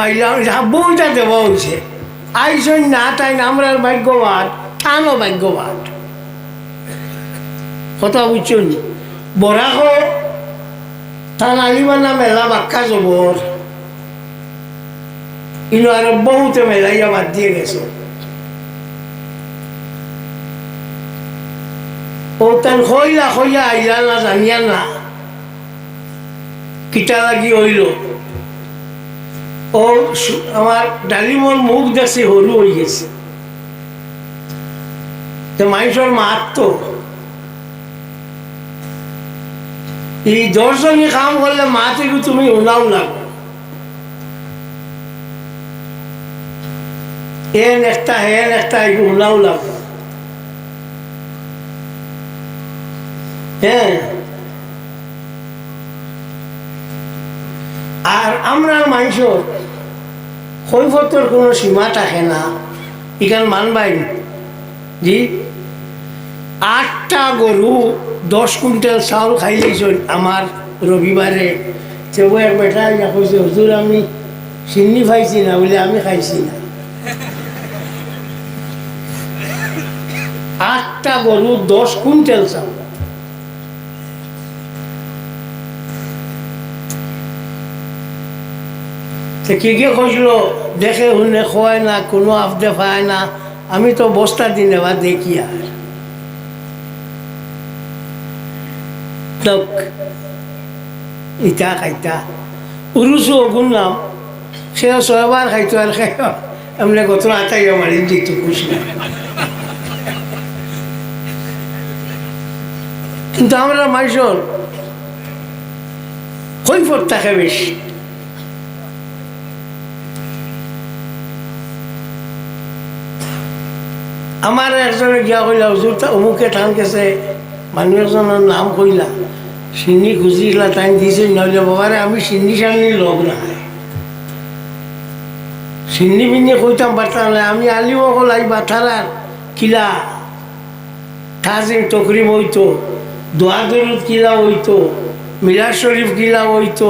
আইলাম বউটা দেওয়া হয়েছে আইসন না তাই আমরা ভাগ্যবান থানো ভাগ্যবান কথা বুঝছেন বরাক থান আলিমানা মেলা বাক্কা জবর ইনো আর বহুতে মেলাইয়া বাদ দিয়ে গেছ ও তান খইলা খইয়া আইলা না জানিয়া না কিটা লাগি হইল ও আমার ডালিমর মুখ দেখছি সরু হয়ে গেছে মানুষের মাত এই দর্শনী কাম করলে মা থেকে তুমি উনাও লাগো হেন একটা উনাও লাগো হ্যাঁ আর আমরা মানুষের কৈফতের কোনো সীমা থাকে না এখানে মানবাই জি 8টা গরু 10 কুইন্টাল চাউল খাই দিয়েছেন আমার রবিবারে সেবু এক বেটা কইছে হুজুর আমি চিনি পাইছি না বলে আমি খাইছি না 8টা গরু 10 কুইন্টাল চাউল কে খুঁজল দেখে শুনে খোয়ায় না কোনো আফদে পায় না আমি তো বস্তা দিনে বা দেখি আর ইটা খাইতা উরুসু অগুন নাম সে 6 বার খাইতো আর খাই এমনি কত আটাই আমার দিত খুশি কিন্তু আমরা মানুষের কৈফত থাকে বেশি আমার একজনে গিয়া কইলা হুজুর অমুকে টান গেছে মানুষ একজনের নাম কইলা চিনি খুঁজিলা তাই দিছে নইলে বাবারে আমি চিনি সানি লগ নাই চিনি পিনি কইতাম পারতাম না আমি আলিও অকল আই বাথারার কিলা তাজিম তকরিম হইতো দোয়া দরুদ কিলা হইতো মিলাদ শরীফ কিলা হইতো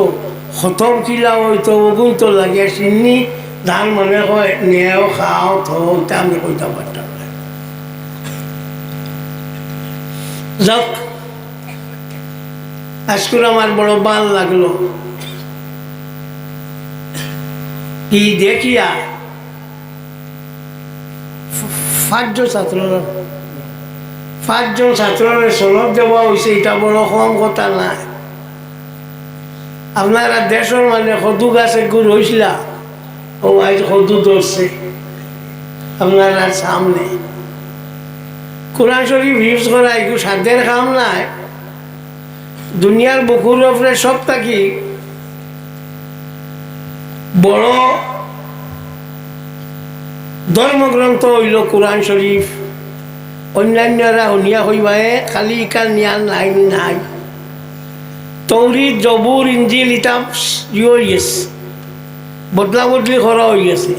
খতম কিলা হইতো ওগুন তো লাগে চিনি ধান মনে হয় নেও খাও থা আমি কইতাম পারতাম না যাক আজকুর আমার বড় ভাল লাগলো কি দেখিয়া 5জন ছাত্রের সনদ দেওয়া হয়েছে এটা বড় কম কথা না আপনারা দেশের মানে সদু গাছে গুড় হয়েছিল ও আজ সদু ধরছে আপনারা সামনে কোরআন শরীফ ইউজ করা একটু সাধ্যের কাম নাই দুনিয়ার বুকুর উপরে সব থাকি বড় ধর্মগ্রন্থ হইল কোরআন শরীফ অন্যান্যরা শুনিয়া হইবায়ে খালি ইকাল নিয়াল নাই নাই তৌরিদ জবুর ইঞ্জিল ইটা হয়ে গেছে বদলা বদলি করা হয়ে গেছে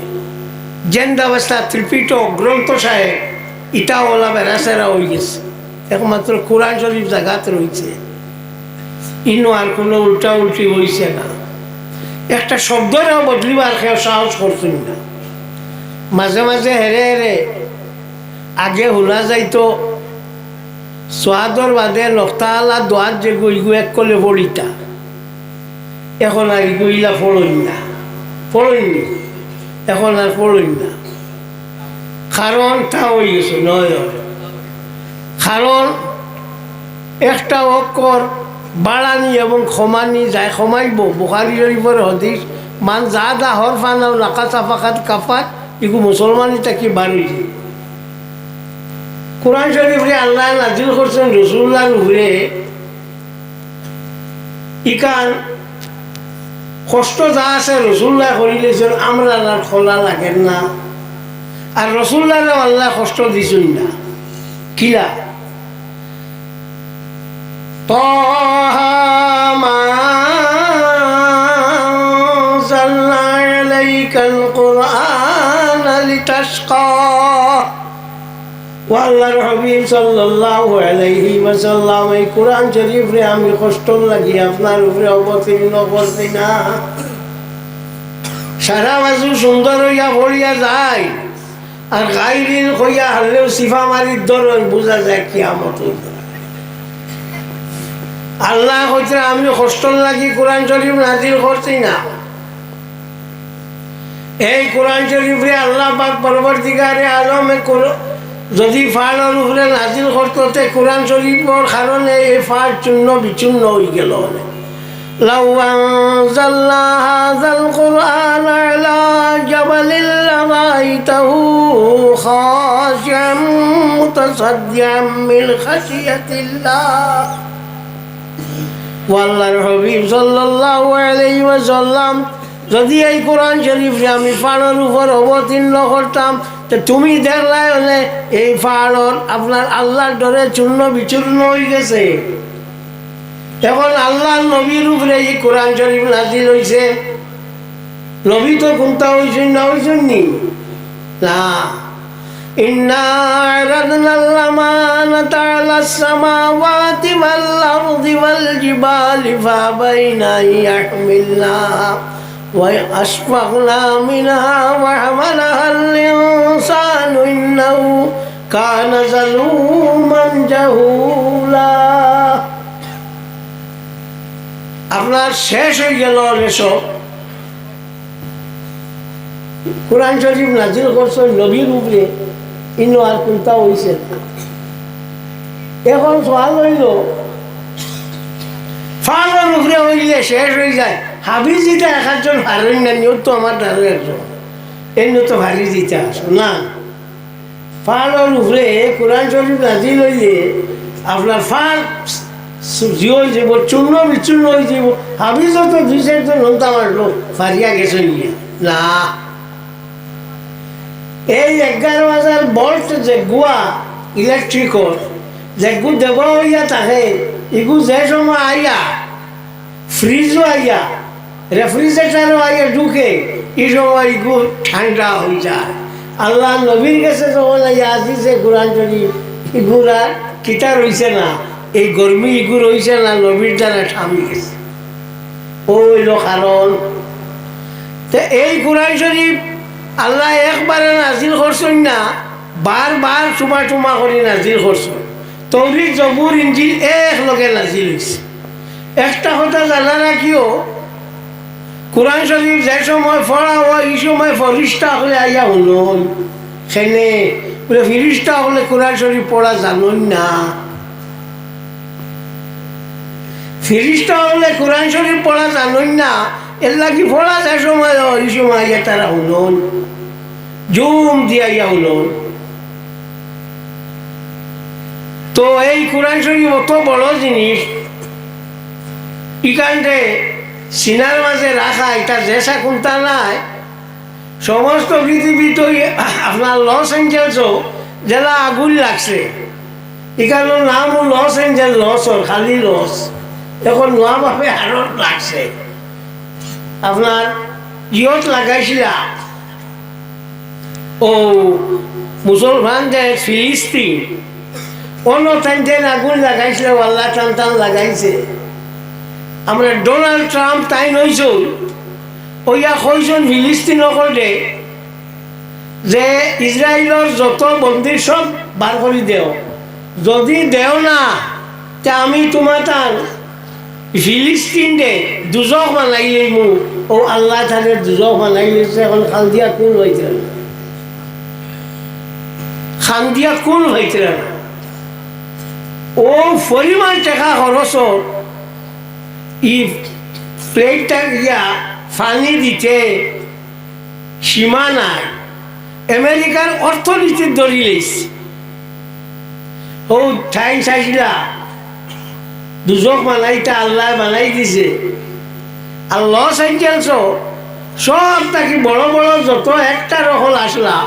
জেন্দাবস্থা ত্রিপিটক গ্রন্থ সাহেব ইটা ওলা বেড়াচেরা হয়ে গেছে একমাত্র কোরআন শরীফ জায়গাতে রয়েছে ইনো আর কোনো উল্টা উল্টি হয়েছে না একটা শব্দটাও বদলিবার কেউ সাহস করছেন না মাঝে মাঝে হেরে হেরে আগে শোনা যাইতো সোয়াদর বাদে নক্তালা দোয়ার যে গইগু এক কলে পড়িতা এখন আর গইলা পড়ইনি এখন আর পড়ই না কারণ তা হয়ে গেছে নয় কারণ একটা অক্ষর বাড়ানি এবং ক্ষমানি যায় ক্ষমাইব বুখারী শরীফের হদিস মান যা দা হর ফানাও নাকাসা ফাকাত কাফাত এগু মুসলমানই তাকে বাড়ি কোরআন শরীফে আল্লাহ নাজিল করছেন রসুল্লাহ উপরে ইকান কষ্ট যা আছে রসুল্লাহ করিলেছেন আমরা আর খোলা লাগেন না আর রসুল্লাহ আল্লাহ কষ্ট দিছেন না কিলা আল্লাহর হাবিব সাল্লাল্লাহু আলাইহি ওয়াসাল্লাম এই কোরআন শরীফে আমি কষ্ট লাগি আপনার উপরে অবতীর্ণ করছি না সারা বাজু সুন্দর হইয়া ভরিয়া যায় আর গাইরিল কইয়া হারলেও সিফা মারির ধরন বোঝা যায় কিয়ামত হইল। আল্লাহ কইতে আমি কষ্ট লাগি কোরআন শরীফ নাজিল করছি না। এই কোরআন শরীফে আল্লাহ পাক পরবর্তীকারে আলমে যদি ফাড়ের উপরে নাজিল করতো কোরআন শরীফের কারণে এই ফাড় চূর্ণ বিচূর্ণ হয়ে গেল। লাউ আনজালনা হাযাল কুরআন আলা জাবালিন লারাইতাহু খাশিআন মুতাসাদ্দিআন মিন খাশিয়াতিল্লাহ। আল্লাহর হাবিব সাল্লাল্লাহু আলাইহি ওয়াসাল্লাম যদি এই কোরআন শরীফে আমি পাহাড়ের উপর অবতীর্ণ করতাম তো তুমি দেখলাই হলে এই পাহাড়ের আপনার আল্লাহর ডরে চূর্ণ বিচূর্ণ হয়ে গেছে। এখন আল্লাহ নবীর উপরে এই কোরআন শরীফ নাজিল হয়েছে। নবী তো কোনটা হয়েছেন না হয়েছেন নি না। ইন্না আরাদনাল আমানাতা আলাস সামাওয়াতি ওয়াল আরদি ওয়াল জিবালি ফাবাইনা ইয়াহমিলনাহা وأشفقنا منها وحملها الإنسان إنه كان ظلوما جهولا। আপনার শেষ হয়ে গেল এসব কোরআন শরীফ নাজিল করছে নবীর উপরে, ইনো আর কোনটা হয়েছে। এখন সওয়াল হইল ফাড়ের উপরে হইলে শেষ হয়ে যায়। হাবি জিতে একজন হারেন না, নিও তো আমার দ্বারা একজন এমনি তো ভারী দিতে আসো না। ফাড়ের উপরে কোরআন শরীফ নাজিল হইলে আপনার ফাড় হয়ে যাব, চূর্ণ বিচূর্ণ হয়ে যাব। হাবি যত দুই চারজন হন্তা মারলো ফারিয়া গেছে নিয়ে না। এই 11,000 ভোল্ট যে গুয়া ইলেকট্রিকল যেগু দেব হইয়া থাকে এগু যে সময় আইয়া ফ্রিজও আইয়া রেফ্রিজারেটারও আইয়া ঢুকে এই সময় এগু ঠান্ডা হয়ে যায়। আল্লাহ নবীর কাছে যখন আইয়া আসিছে কোরআন শরীফ এগুর আর কিতা রয়েছে না, এই গরমি এগু রয়েছে না, নবীর দ্বারা থামি গেছে। ওইল কারণ তো এই কোরআন শরীফ আল্লাহ একবারে নাজিল করছেন না, বারবার চুমা চুমা করে নাজিল করছেন। তৌরিত জবুর ইঞ্জিল এক লগে নাজিল হয়েছে। একটা কথা জানা রাখিও, কোরআন শরীফ যে সময় পড়া হয় এই সময় ফরিস্তা হলে আইয়া হলো সেনে বলে ফিরিস্তা হলে কোরআন শরীফ পড়া জানুন না। ফিরিস্তা হলে কোরআন শরীফ পড়া জানুন না, এর লাগি পড়া যে সময় এই সময় আইয়া তারা হলন জুম দিয়ে আইয়া হলন। তো এই কোরআন শরীফ অত বড় জিনিস, ইকান্তে সিনার মাঝে রাখা এটা জেসা কোনটা নাই। সমস্ত পৃথিবীতে আপনার লস এঞ্জেলসও জেলা আগুন লাগছে, এখানে নামও লস এঞ্জেল লসর খালি লস। এখন নোয়াভাবে আরো লাগছে আপনার ইয়ত লাগাইছিলা ও মুসলমানদের ফিলিস্তিন অন্য টাইম আগুন লাগাইছিল, আল্লাহ টান টান লাগাইছে। আমরা ডোনাল্ড ট্রাম্প তাই নইছল ওইয়া কইজন ফিলিস্তিন দে যে ইসরায়েলের যত বন্দী সব বার করে দেও, যদি দেও না তে আমি তোমার তার ফিলিস্তিন দে দুজক বানাইলে মু ও আল্লাহ তাদের দুজক বানাইলেছে। এখন খান দিয়া কোন হইতে খান দিয়া কোন হইতে ও পরিমাণ টাকা খরচ ই প্লেটটা গিয়া ফানি দিতে সীমা নাই। আমেরিকার অর্থনীতির দড়ি লেছে ও ঠাই চাইছিলা দুজক বানাইটা আল্লাহ বানাই দিছে। আর লস এঞ্জেলস সব থাকি বড় বড় যত একটার অকল আসলা,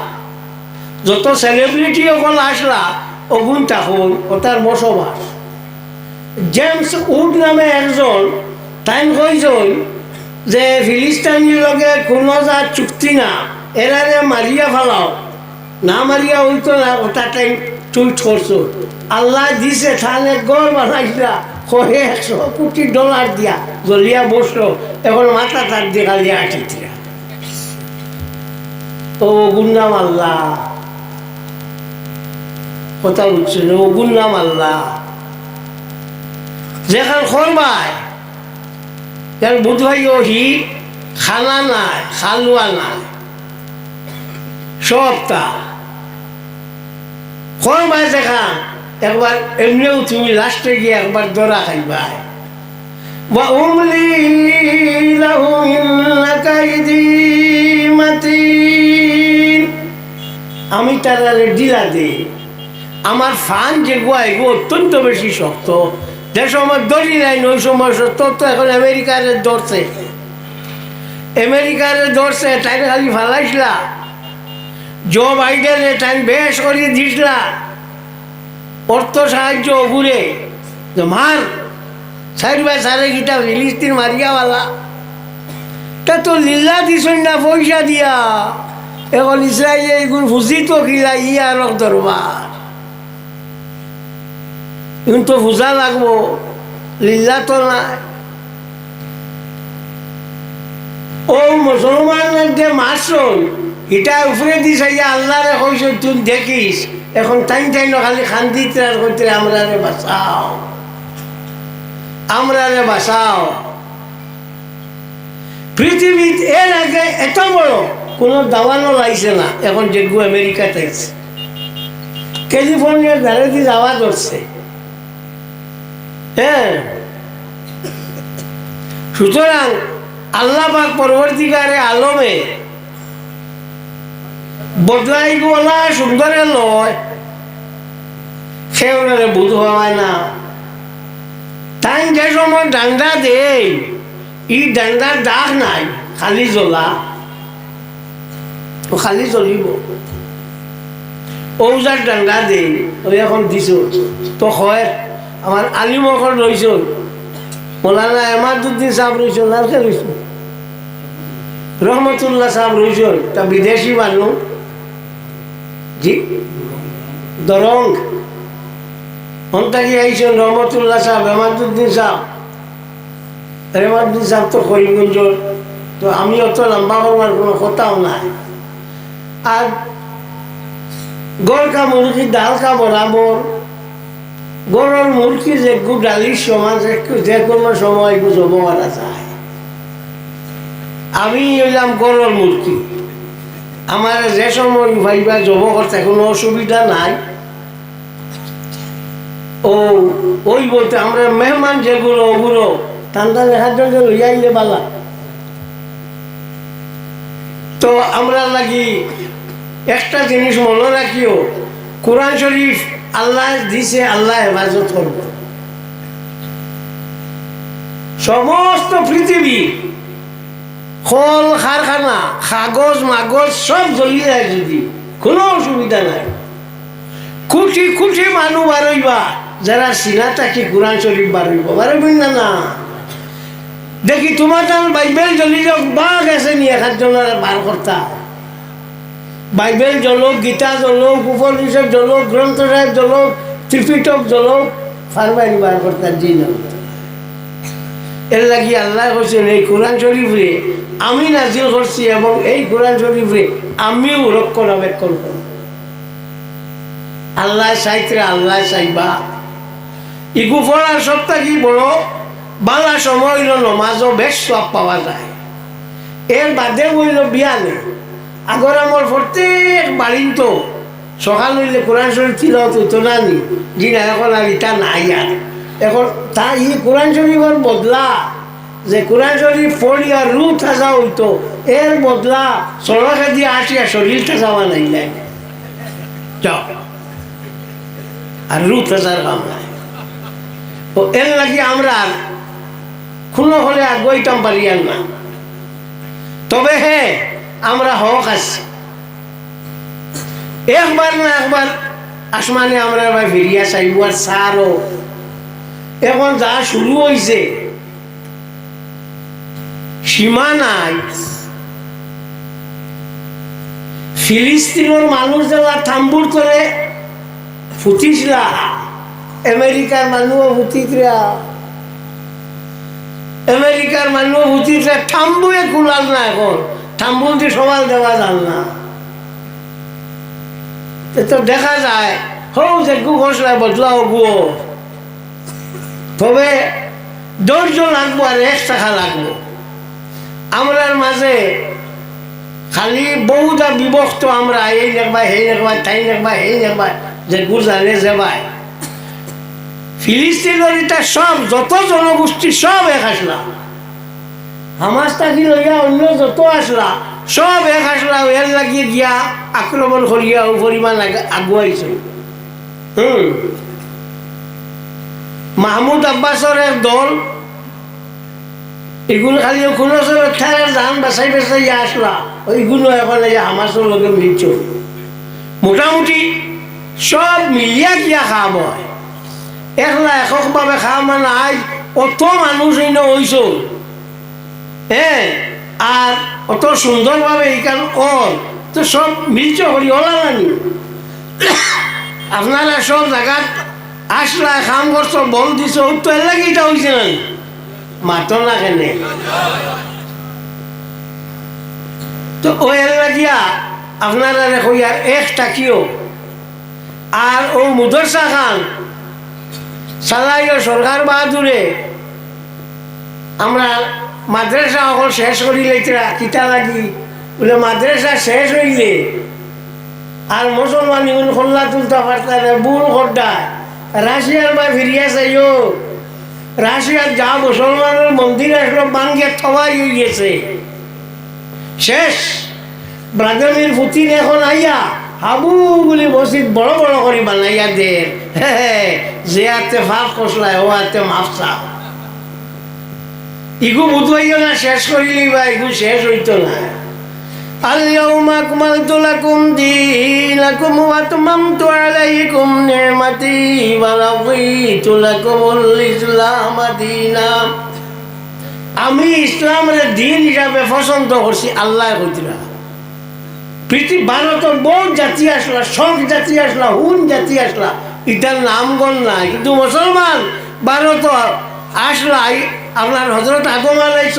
যত সেলিব্রিটি অকল আসলা অগুন তখন ওটার বসবাস। জেমস উড নামে একজন তাই কইজন যে ফিলিস্তিনির লগে কোনো যা চুক্তি না, এরারে মারিয়া ফেলাও, না মারিয়া হইতো না। ওটা টাইম টুইট করছো আল্লাহ দিছে তাহলে গড় বানাইছিলা কয়ে $100 কোটি দিয়া জ্বলিয়া বসলো। এখন মাথা তার দিয়ে খালি আটিরা ও ওগুর নাম আল্লাহ। কথা বুঝছেন? ওগুর নাম আল্লাহ। যেখান খরবায় বুধ ভাই হি খানা নাই, খালুয়া নাই, সবটা খরবায় যেখান একবার এমনিও তুমি লাস্টে গিয়ে একবার দরা খাইবাই। আমি তারা ডিলা দিই। আমার ফান যে গোয়া এগুলো অত্যন্ত বেশি শক্ত। যে সময় দড়ি নাই ওই সময় শক্ত, তো এখন আমেরিকারে ধরছে, আমেরিকারে ধরছে, টাইম খালি ফালাইছিলা। জো বাইডেনে টাইম বেশ করিয়ে দিসলা, অর্থ সাহায্য ঘুরে মার সাইড বাই সারে গিটা ফিলিস্তিন মারিয়াওয়ালা। তা তো লীলা দিস না পয়সা দিয়া। এখন ইসরায়েলে এইগুলো ফুজি তো খিলা ইয়ার দরবার, এখন তো ফুজা লাগবো, লীলা তো নাই। ও মুসলমানের যে মাসল এটা উপরে দিস আল্লাহরে কইস তুই দেখিস। এখন টাইম টাইম খালি খান্দিতে আর করতে আমরা রে বাঁচাও, আমরা রে বাঁচাও। পৃথিবীতে এর আগে এত বড় কোনো দাওয়ানো লাগছে না। এখন যেগু আমেরিকাতে আছে, ক্যালিফোর্নিয়ার ধারে দিয়ে যাওয়া ধরছে। হ্যাঁ, সুতরাং আল্লাহ পাক পরবর্তীকারে আলমে বদলাই গোলা সুন্দরে লয়, সে ওনারে বুধ হওয়ায় না। তাই যে সময় ডান্ডা দেই, ই ডান্ডার দাগ নাই, খালি জ্বলা, ও খালি জ্বলিব। ঔজার ডান্ডা দেই, ওই এখন দিছ তো হয়। আমার আলিমখন রইছ, মৌলানা এমাদুদ্দিন সাহেব রইছ, লালকে রইছ, রহমতুল্লাহ সাহেব রইছ, তা বিদেশি মানুষ। জি দরং অন্তাকি আইসন রহমতুল্লাহ সাহেব, এমাদুদ্দিন সাহেব। এমাদুদ্দিন সাহেব তো করিমগঞ্জ, তো আমি অত লম্বা করবার কোনো কথাও নাই। আর গড় কা মুরগি ডাল কা বরাবর, গড়ের মুরগি যে ডালির সমাজ যে কোনো সময় জব মারা যায়। আমি এলাম গড়ের মুরগি, আমার যে সময় ভাইবা জব করতে কোনো অসুবিধা নাই। ও ওই বলতে আমরা মেহমান যেগুলো ওগুলো ঠান্ডা দেখার জন্য লইয়াইলে বালা। তো আমরা লাগি একটা জিনিস মনে রাখিও, কোরআন শরীফ আল্লাহ দিছে, আল্লাহ হেফাজত করব। সমস্ত পৃথিবী কল কারখানা কাগজ মাগজ সব জ্বলি যায়, যদি কোনো অসুবিধা নাই। কোটি কোটি মানুষ বারইবা, যারা সিনা থাকি কোরআন শরীফ বারইব, বারইবেন না না। দেখি তোমার বাইবেল জ্বলি যাক, বাঘ আছে নি এক জনের বার কর্তা। বাইবেল জ্বলক, গীতা জ্বলক, উপনিষদ জ্বলক, গ্রন্থ সাহেব জ্বলক, ত্রিপিটক জ্বলক, ফারমাইনি বার কর্তার জি না। এর লাগি আল্লাহ করছেন এই কোরআন শরীফে আমি নাজিল করছি, এবং এই কোরআন শরীফে আমিও রক্ষণাবেক্ষণ করব। আল্লাহ চাইতে আল্লাহ চাইবা। ইগু পড়ার সপ্তাহ কি বড় বাংলা সময় হইল নমাজও বেশ সব পাওয়া যায়। এর বাদে হইল বিয়ানে। আগর আমার প্রত্যেক বাড়ির তো সকাল হইলে কোরআন শরীফ তিলাওয়াত হইতো না নি, জি না। এখন আর এটা নাই। আর এখন তা ই কোরআন শরীফের বদলা যে কোরআন শরীফ পড়ি আর রু থাকা হইতো, এর বদলা সড়কে দিয়ে আসিয়া শরীর থাকা নাই নাই যাও, আর রু থাকার কাম নাই। ও এর লাগি আমরা কোনো হলে আর গইতাম পারিয়ান না। তবে হ্যাঁ, আমরা হক আছি, একবার না একবার আসমানে আমরা ভাই ফিরিয়া চাইব। আর সারও এখন যা শুরু হয়েছে সীমা নাই। ফিলিস্তিনের মানুষ যারা থাম্বুর করে ফুটিছিলা, আমেরিকার মানুষও ফুটিতরা, আমেরিকার মানুষও ফুটিতরা। থাম্বুয়ে কুলাল না, এখন থাম্বুতে সবাল দেওয়া যান না। তো দেখা যায় হো যে গু ঘোষলায় বদলাও গুও, তবে ধৈর্য লাগবো আর 1 টাকা লাগবো। আমরার মাঝে খালি বহুটা বিভক্ত, আমরা এই নেকবা সেই নেকবা তাই নেকবা সেই নেকবা, যে গু জানে যে ভাই ফিলিস্তিনের এটা সব যত জনগোষ্ঠী সব এক আসলা, হামাস থাকি লইয়া অন্য যত আসলা সব এক আসলা, এর লাগিয়ে গিয়া আক্রমণ করিয়া ও পরিমাণ আগুয়াইছে। মাহমুদ আব্বাসের এক দল এগুলো খালি কোনো ধান বাছাই বাছাই আসলা, ওইগুলো এখন হামাসের লগে মিলছ। মোটামুটি সব মিলিয়া গিয়া খাওয়া হয়, একলা এককভাবে খাওয়া মানে আজ অত মানুষ এনে হইছ, হ্যাঁ, আর অত সুন্দরভাবে এইখান ওর তো সব মিলছ করি ওলা নানি। আপনারা সব জায়গাত আসলা কাম করছো বল দিছ, তো এর লাগে এটা হয়েছে না মাত না কেনে, তো ওই এর লাগিয়া আপনারা কইয়া 1 টাকিও। আর ও মুদরসা খান সালাইও সরকার বাহাদুরে আমরা মাদ্রাসা অকল শেষ করিলে কিতা লাগি বলে মাদ্রাসা শেষ হইলে আর মুসলমান ইগুন খোল্লা তুলতে পারতাম বুল খড্ডায় রাশিয়ার বা ফিরিয়া চাইও, রাশিয়ার যা মুসলমানের মন্দির আসলো বাঙ্গিয়ে থবাই হয়ে গেছে শেষ। ব্রাদামির পুতিন এখন আইয়া হাবু বলি মসজিদ বড় বড় করে বানাইয়া দে, যে হাতে ফাঁক কষলায় ও হাতে মাফ চাও। ইগু বুধবাইও না শেষ করিলেই বা ইগু শেষ হইতো না। اليوم أكملت لكم دينكم وأتممت عليكم نعمتي ورضيت لكم الإسلام دينا। আমি ইসলামের দিন হিসাবে পছন্দ করছি। আল্লাহ কইরা পৃথিবী ভারতের বহুত জাতি আসলা, শখ জাতি আসলা, হুন জাতি আসলা, এটার নামগণ নাই, কিন্তু মুসলমান ভারত আসলা আপনার হযরত আদম আলাইহিস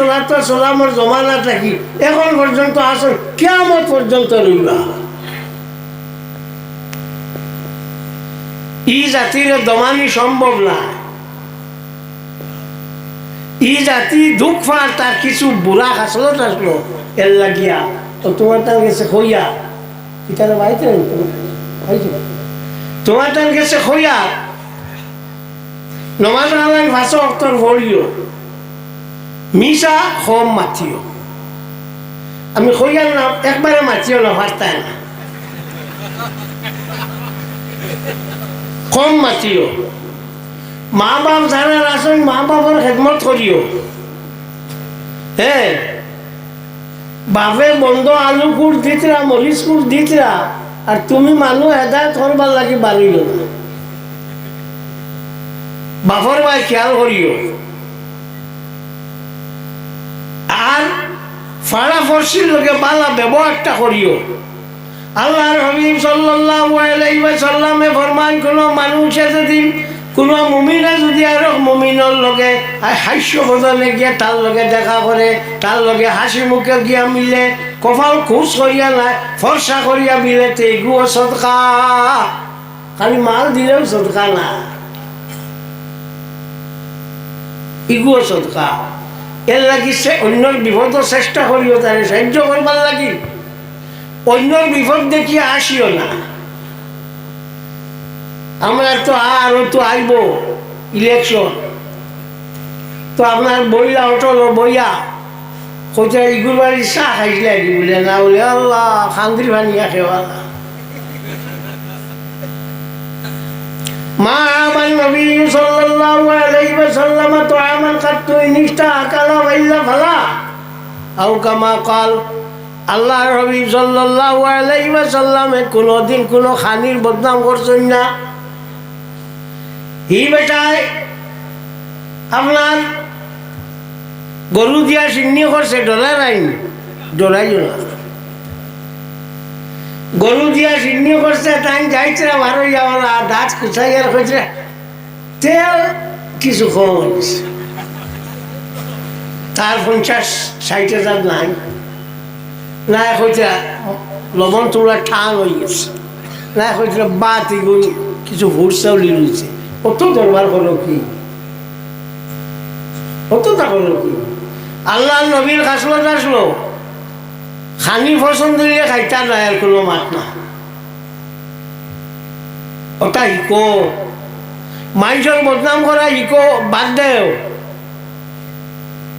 সালামের জমানা থাকি এখন পর্যন্ত আসল কিয়ামত পর্যন্ত রইবা। এই জাতির দমানি সম্ভব না। এই জাতি দুঃখ পার, তার কিছু বুড়া আসলো এর লাগিয়া তোমার তার গেছে খইয়া ইতারা বাইতে তোমার তার গেছে খইয়া নমাজ আল্লাহ ভাষা অক্তর ভরিও মিশা কম মাতিও। আমি খইয়ার নাম একবারে মাতিও না, ভারতায় না, কম মাতিও। মা বাপ যারা আছেন মা বাবার খেদমত করিও, হ্যাঁ, বাপে বন্ধ আলু কুট দিতরা মরিচ কুট দিতরা, আর তুমি মানুষ হেদায়ত করবার লাগে বাড়িল না, বাপর ভাই খেয়াল করিও। আর ফাড়া ফরসির লোকে বালা ব্যবহারটা করিও। আল্লাহর হাবিব সাল্লাল্লাহু আলাইহি ওয়াসাল্লামে ফরমান, কোন মানুষে যদি কোন মুমিনে যদি আর মুমিনের লগে হাস্য বদলে গিয়ে তার লগে দেখা করে, তার লগে হাসি মুখে গিয়া মিলে, কপাল খুশ করিয়া নাই ফর্সা করিয়া মিলে, তো এগুলো সদকা। খালি মাল দিলেও সদকা না, এগুলো সদকা। এর লাগি সে অন্যর বিপদ চেষ্টা করিও, তার সাহায্য করবার লাগি। অন্যর বিপদ দেখিয়ে আসিও না। আমরা তো আরো তো আইব ইলেকশন, তো আপনার বইলা হোটেল বইয়া কোথায় ইগুর বাড়ি চা খাইছিলে বলে না, বলে আল্লাহ খান্দির ভানিয়া খেওয়া। মা আমার নবী সাল্লাল্লাহু আলাইহি ওয়াসাল্লাম তো আমার কাটতো নিষ্ঠা আকালা বাইলা ভালা আও কামা কাল। আল্লাহর হাবিব সাল্লাল্লাহু আলাইহি ওয়াসাল্লামে কোনোদিন কোনো খানির বদনাম করছেন না। হি বেটায় আপনার গরু দিয়া সিন্নি করছে, ডলার আইন ডরাই না, গরু দিয়া সিন্নি করছে, তাই যাইছে ভালো যাওয়ার দাঁত কুচাই আর হয়েছে তেল কিছু কম হয়েছে, তার 50-60,000 নাই না হয়েছে, লবণ তোলা ঠান হয়ে গেছে, না হয়েছিল বাত এগুলো কিছু ভোট চাউলি রয়েছে, অত দরবার করো কি, অতটা করো কি? আল্লাহ নবীর খাসলত আসলো, খানি পছন্দ দিলে খাইতা নাই, আর কোনো মাত না। ওটা ইকো মানুষের বদনাম করা, ইকো বাদ দেও।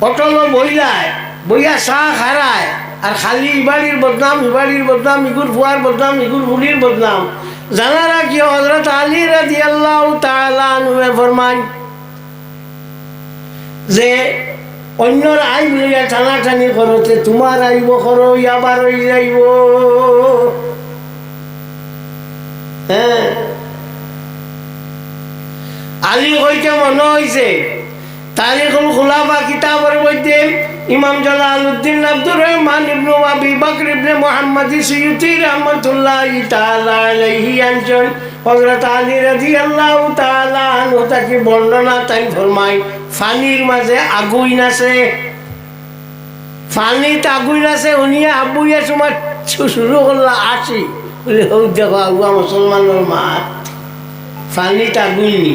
অটল বইলায় বইয়া চাহ খারায়, আর খালি ইবাড়ির বদনাম, ইবাড়ির বদনাম, ইগুর ফুয়ার বদনাম, ইগুর ফুলির বদনাম। জানারা কি হযরত আলী রাদিয়াল্লাহু তাআলা আনহু ফরমান যে অন্যর আইব লইয়া টানাটানি করতে তোমার আইব করো, আবার হয়ে যাইব। হ্যাঁ, আলী কইতে মনে হয়েছে তারিখুল খুলাফা কিতাবের মধ্যে ইমাম জালালউদ্দিন আব্দুর রহমান ইবনে আবি বকর ইবনে মুহাম্মদ সুয়ুতি রাহমাতুল্লাহি তাআলা আলাইহি আনছেন হযরত আলী রাদিয়াল্লাহু তাআলা আনহু তাকে বর্ণনা তাই ফরমায়, ফানির মাঝে আগুন আছে, ফানিত আগুন আছে, উনিয়া আবুইয়া তোমার শুরু করলা আসি বলে হোক দেখো আগুয়া মুসলমানের মাত, ফানিত আগুন নি।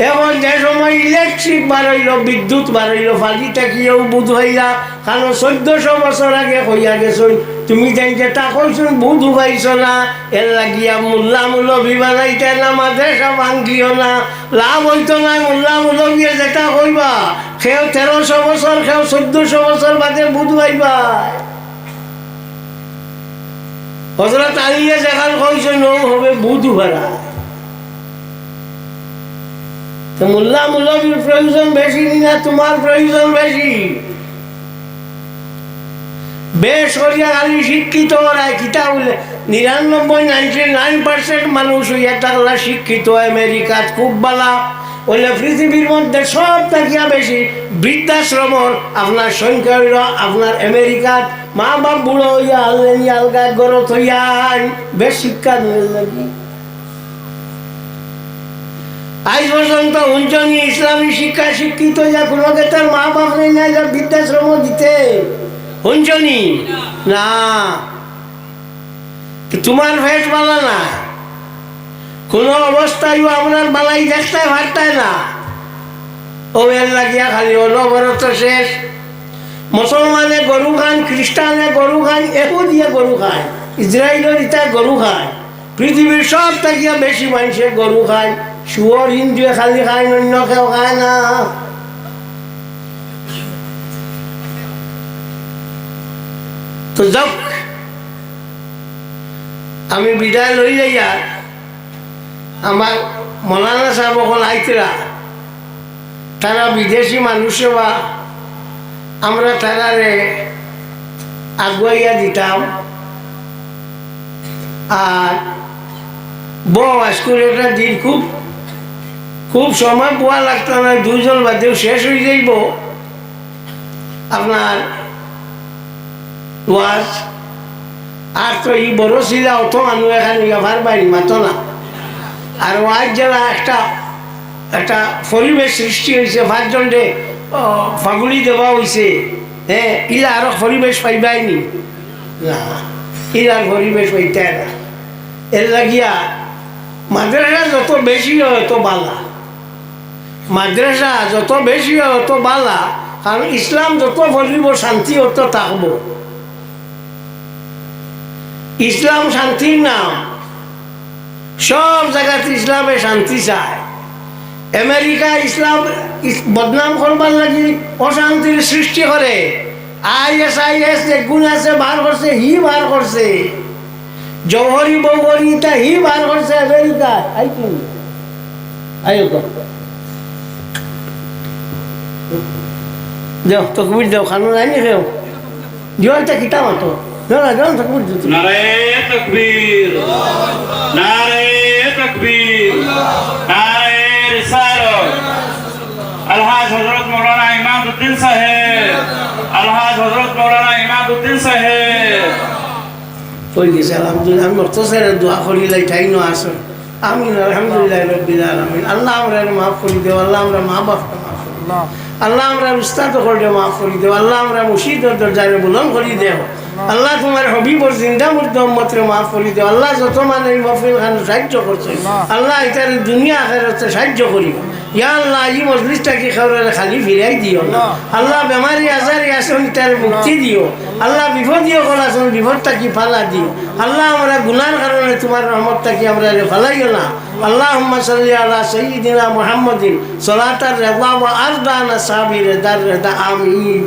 এখন যে সময় ইলেকট্রিক বাড়াইল, বিদ্যুৎ বাড়াইল, ফাঁকি টাকিয়েও বুধ হইয়া, কারণ 1400 বছর আগে হইয়া গেছুন, তুমি যে তা কইছুন বুধ উবাইছ না, এর লাগিয়া মোল্লা মুলবি বানাইতে না, মাদ্রাসা ভাঙ্গিও না, লাভ হইতো না। মোল্লা মুলবিয়ে যেটা কইবা সেও 1300 বছর, সেও 1400 বছর বাদে বুধ হইবা। হযরত আলীয়ে যেখান কইছেন ও হবে বুধ ভাড়া। তো মোল্লা মুলবির প্রয়োজন বেশি না তোমার প্রয়োজন বেশি? বেশ করিয়া খালি শিক্ষিত ওরা কিতা বলে 99% মানুষ হইয়া থাকলা শিক্ষিত। আমেরিকাত খুব বালা বলে পৃথিবীর মধ্যে সব থাকিয়া বেশি বৃদ্ধাশ্রমর আপনার সংখ্যা হইল আপনার আমেরিকাত। মা বাপ বুড়ো হইয়া আনলেন আলগা গরত হইয়া বেশ শিক্ষা দিলেন নাকি? আজ পর্যন্ত উঞ্চনি ইসলামী শিক্ষা শিক্ষিত যা কোনো তার মা বাপ নেই না, যা বৃদ্ধাশ্রম দিতে উঞ্চনি না। তোমার ভেট বালা না, কোনো অবস্থায় আপনার বালাই দেখতে পারতায় না। ও এর লাগিয়া খালি অনবরত শেষ। মুসলমানে গরু খান, খ্রিস্টানে গরু খান, একো দিয়ে গরু খায়, ইসরায়েলের ইটা গরু খায়। পৃথিবীর সব থাকিয়া বেশি মানুষের গরু খায়। শুয়োর হিন্দুয়ে খালি খায়, অন্য কেউ খায় না। তো যাক, আমি বিদায় লই যাইয়া আমার মৌলানা সাহেব সকল আইতরা, তারা বিদেশি মানুষে বা আমরা তারারে আগুয়াইয়া দিতাম। আর বউ স্কুলের দিন খুব খুব সময় পোয়া লাগতো না, 2 জন বাদেও শেষ হয়ে যাইব আপনার ওয়াজ। আর তো এই বড় ছিল অত মানুষ এখানে ব্যবহার বাইরে মাত না। আর ওয়াজ যারা একটা একটা পরিবেশ সৃষ্টি হয়েছে, 5 জনরে ফাগুলি দেওয়া হয়েছে। হ্যাঁ, ইলা আরো পরিবেশ পাইবাইনি না, ইলার পরিবেশ পাইতে না। এর লাগিয়া মাদ্রাসা যত বেশি হয় তত বালা, মাদ্রাসা যত বেশি হয় তত বালা। কারণ ইসলাম যত বলিব শান্তি অত থাকব। ইসলাম শান্তির নাম, সব জায়গাতে ইসলামে শান্তি চায়। আমেরিকা ইসলাম বদনাম করবার লাগি অশান্তির সৃষ্টি করে। ISIS যে গুণ আছে বার করছে, হি বার করছে। জৌহরি বৌহরি তা হি বার করছে আমেরিকা। আই কি দেও তকবির দেও, খানো যায়নি খেও দিও একটা কিতাব তো নারে তাকবীর, নারে তাকবীর, নারে রিসালাত। আলহাজ হযরত মাওলানা ইমাদউদ্দিন সাহেব, আলহাজ হযরত মাওলানা ইমাদউদ্দিন সাহেব কই গেছে। আলহামদুলিল্লাহ, আমি মর্তসের দোয়া করি লাইটাই ন আসো। আমিন, আলহামদুলিল্লাহ রাব্বিল আলামিন। আল্লাহ আমরা মাফ করে দেও, আল্লাহ আমরা মা বাপকে মাফ করে, আল্লাহ আমরা উস্তাদ করে মাফ করে দেও, আল্লাহ আমরা মুর্শিদের দরজারে বুলন্দ করে দেও। আল্লাহ তোমার হবিবর জিন্দা মুর্দা উম্মতরে মাফ করে দিও আল্লাহ যত মানে এই মাহফিল খান সাহায্য করছে আল্লাহ এটার দুনিয়া আখিরাতে সাহায্য করিও ইয়া আল্লাহ এই মজলিসটাকে খাওয়ারে খালি ফিরাই দিও না আল্লাহ বেমারি আজারি আসন তার মুক্তি দিও আল্লাহ বিপদীয় কল আসন বিপদটা কি ফালা দিও আল্লাহ আমরা গুনার কারণে তোমার রহমতটা কি আমরা ফালাইও না আল্লাহুম্মা সাল্লি আলা সাইয়্যিদিনা মুহাম্মাদিন সালাতার রিদা ওয়া আরদানা সাবির দার রিদা আমিন